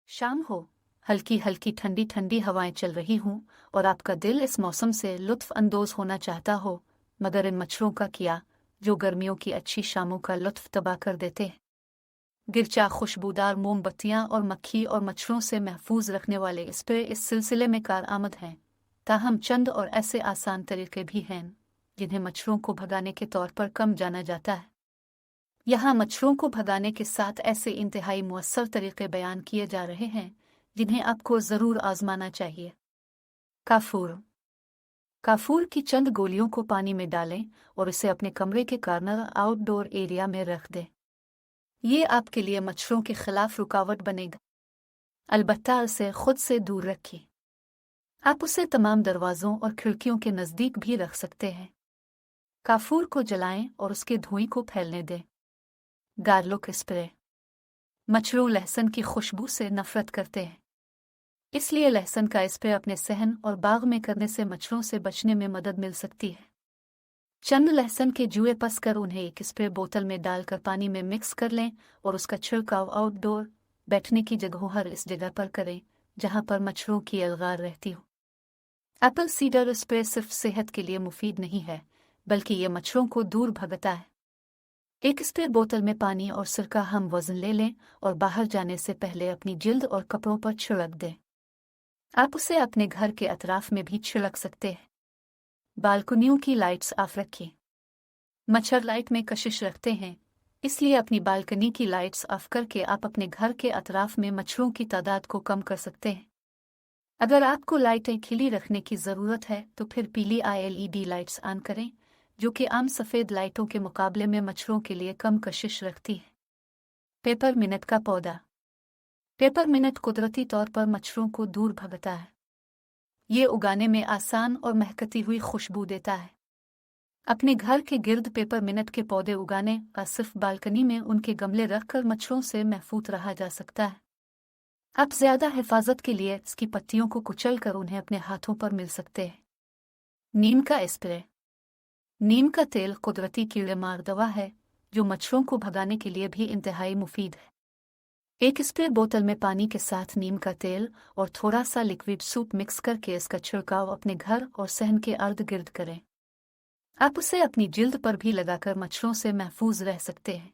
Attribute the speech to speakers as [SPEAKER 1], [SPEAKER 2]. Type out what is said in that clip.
[SPEAKER 1] शाम हो, हल्की हल्की ठंडी ठंडी हवाएं चल रही हों और आपका दिल इस मौसम से लुत्फ अंदोज होना चाहता हो, मगर इन मच्छरों का क्या जो गर्मियों की अच्छी शामों का लुत्फ तबाह कर देते हैं। गिरचा खुशबूदार मोमबत्तियां और मक्खी और मच्छरों से महफूज रखने वाले स्प्रे इस सिलसिले में कारआमद हैं। ताहम चंद और ऐसे आसान तरीके भी हैं जिन्हें मच्छरों को भगाने के तौर पर कम जाना जाता है। यहाँ मच्छरों को भगाने के साथ ऐसे इंतहाई मुअस्सर तरीके बयान किए जा रहे हैं जिन्हें आपको ज़रूर आजमाना चाहिए। काफूर। काफूर की चंद गोलियों को पानी में डालें और इसे अपने कमरे के कॉर्नर आउटडोर एरिया में रख दें। ये आपके लिए मच्छरों के खिलाफ रुकावट बनेगा। अलबत्ता इसे खुद से दूर रखें। आप उसे तमाम दरवाजों और खिड़कियों के नज़दीक भी रख सकते हैं। काफूर को जलाएं और उसके धुएं को फैलने दें। Garlic spray. मच्छरों लहसुन की खुशबू से नफरत करते हैं, इसलिए लहसुन का स्प्रे अपने सहन और बाग में करने से मच्छरों से बचने में मदद मिल सकती है। चंद लहसुन के जुए पस कर उन्हें एक स्प्रे बोतल में डालकर पानी में मिक्स कर लें और उसका छिड़काव आउटडोर बैठने की जगहों हर इस जगह पर करें जहां पर मच्छरों की अलगार रहती हो। एप्पल सीडर स्प्रे सिर्फ सेहत के लिए मुफीद नहीं है, बल्कि ये मच्छरों को दूर भगाता है। एक स्प्रे बोतल में पानी और सिरका हम वजन ले लें और बाहर जाने से पहले अपनी जिल्द और कपड़ों पर छिड़क दें। आप उसे अपने घर के अतराफ में भी छिड़क सकते हैं। बालकनियों की लाइट्स ऑफ रखें। मच्छर लाइट में कशिश रखते हैं, इसलिए अपनी बालकनी की लाइट्स ऑफ करके आप अपने घर के अतराफ में मच्छरों की तादाद को कम कर सकते हैं। अगर आपको लाइटें खिली रखने की ज़रूरत है तो फिर पीली LED लाइट्स ऑन करें, जो कि आम सफ़ेद लाइटों के मुकाबले में मच्छरों के लिए कम कशिश रखती है। पेपर मिनट का पौधा। पेपर मिनट कुदरती तौर पर मच्छरों को दूर भगाता है। ये उगाने में आसान और महकती हुई खुशबू देता है। अपने घर के गिर्द पेपर मिनट के पौधे उगाने का सिर्फ बालकनी में उनके गमले रखकर मच्छरों से महफूज रहा जा सकता है। आप ज़्यादा हिफाजत के लिए इसकी पत्तियों को कुचल कर उन्हें अपने हाथों पर मिल सकते हैं। नीम का स्प्रे। नीम का तेल कुदरती कीड़े मार दवा है जो मच्छरों को भगाने के लिए भी इंतहाई मुफीद है। एक स्प्रे बोतल में पानी के साथ नीम का तेल और थोड़ा सा लिक्विड सूप मिक्स करके इसका छिड़काव अपने घर और सहन के अर्द गिर्द करें। आप उसे अपनी जिल्द पर भी लगाकर मच्छरों से महफूज रह सकते हैं।